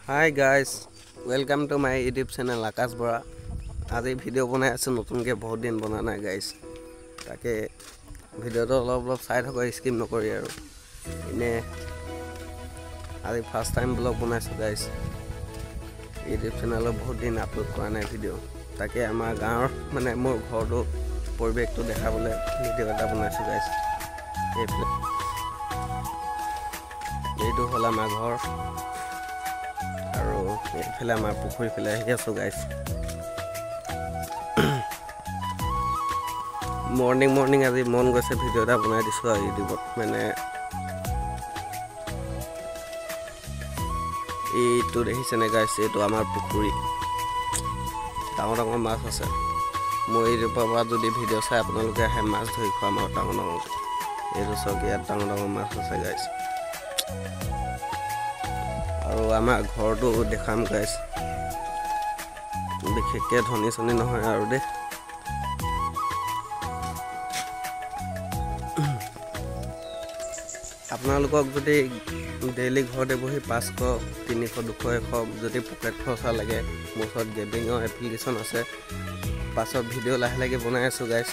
Hi guys, welcome to my YouTube channel Akash Bora. আজি video বনাই আছো নতুনকে বহুত দিন বনা নাই গাইস তাকে ভিডিওটো অলপ চাই থাকো স্কিপ নকৰি আৰু ইনে আজি ফাৰ্স্ট টাইম ব্লগ বনাইছো গাইস YouTube চেনেলত বহুত দিন আপলোড কৰা নাই ভিডিও তাকে আমাৰ গাঁৱৰ মানে মোৰ ঘৰটো পৰিবেশটো দেখাবলৈ ভিডিও এটা বনাইছো গাইস এইটো হ'ল আমাৰ ঘৰ আৰু এইফালে আমাৰ পুখুৰী ফালে আহি আছো গাইস মৰ্নিং আজি মন গৈছে ভিডিও এটা বনাই দিছো আৰু ইউটিউবত মানে এইটো দেখিছেনে গাইস এইটো আমাৰ পুখুৰী ডাঙৰ মাছ আছে মই এই পৰা যদি ভিডিও চাই আপোনালোকে আহে মাছ ধৰি খোৱা আমাৰ ডাঙৰ এইটো চক ইয়াত ডাঙৰ মাছ আছে গাইস আৰু আমাৰ ঘৰটো দেখাম গাইস বিশেষকৈ ধনী চনী নহয় আৰু দে আপোনালোকক যদি ডেইলি ঘৰতে বহি 500 300 200 100 যদি পকেট খৰচা লাগে মোৰ ওচৰত গেমিঙৰ এপ্লিকেশ্যন আছে পাছত ভিডিও লাহে বনাই আছো গাইস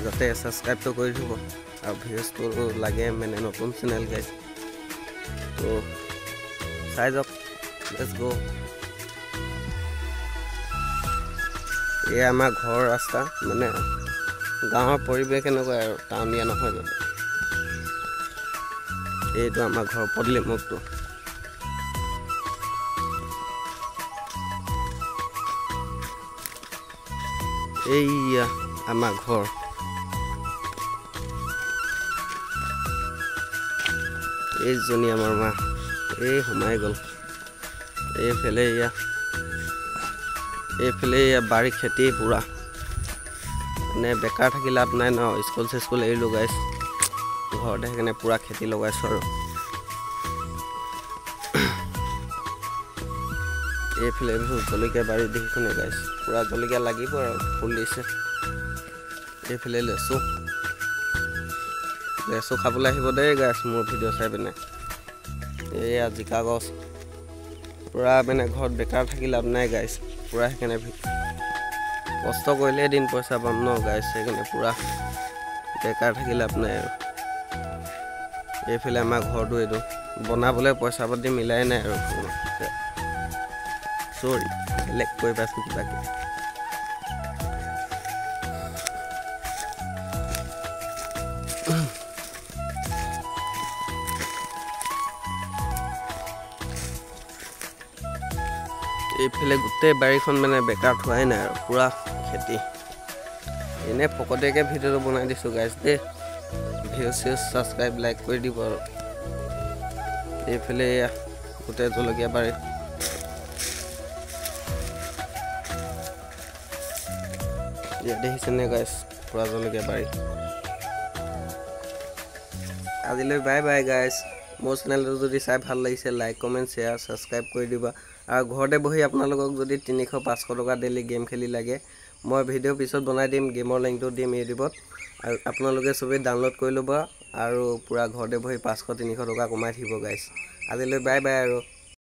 যাতে সাবস্ক্ৰাইবটো কৰি দিব আৰু ভিউজটো লাগে মানে নতুন চেনেল গাইস তো চাই যাওক লেটস গো এই আমাৰ ঘৰ ৰাস্তা মানে গাঁৱৰ পৰিবেশ এনেকুৱা আৰু টাউনিয়া নহয় জানো এইটো আমাৰ ঘৰ পদলি মুখটো এইয়া আমাৰ ঘৰ এইজনী আমাৰ মা এই সোমাই গ'ল এইফালে বাৰী খেতি পুৰা মানে বেকাৰ থাকি লাভ নাই ন স্কুল এৰিলো গাইছ ঘৰতে সেইকাৰণে পুৰা খেতি লগাইছো আৰু এইফালে জলকীয়া বাৰী দেখিছেনে গাইছ পুৰা জলকীয়া লাগিব আৰু ফুল দিছে এইফালে লেচু খাবলৈ আহিব দেই গাইছ মোৰ ভিডিও চাই পিনে এইয়া জিকা গছ পুৰা মানে ঘৰত বেকাৰ থাকি লাভ নাই গাইছ পুৰা সেইকাৰণে কষ্ট কৰিলে দিন পইচা পাম ন গাইছ সেইকাৰণে পুৰা বেকাৰ থাকি লাভ নাই আৰু এইফালে আমাৰ ঘৰটো এইটো বনাবলৈ পইচা পাতি মিলাই নাই আৰু সৰি বেলেগ কৈ পাইছোঁ কিবাকে এইফালে গোটেই বাৰীখন মানে বেকাৰ থোৱাই নাই আৰু পুৰা খেতি এনে ফকতীয়াকৈ ভিডিঅ'টো বনাই দিছোঁ গাইছ দেই ভিউজ সাবস্ক্ৰাইব লাইক কৰি দিব আৰু এইফালে গোটেই জলকীয়া বাৰী ইয়াত দেখিছেনে গাইছ পুৰা জলকীয়া বাৰী আজিলৈ বাই বাই গাইছ মোৰ চেনেলটো যদি চাই ভাল লাগিছে লাইক কমেণ্ট শ্বেয়াৰ সাবস্ক্ৰাইব কৰি দিবা আৰু ঘৰতে বহি আপোনালোকক যদি 300-500 টকা ডেইলি গেম খেলি লাগে মই ভিডিঅ' পিছত বনাই দিম গেমৰ লিংকটো দিম ইউটিউবত আৰু আপোনালোকে সবেই ডাউনলোড কৰি ল'ব আৰু পুৰা ঘৰতে বহি 500-300 টকা কমাই থাকিব গাইছ আজিলৈ বাই বাই আৰু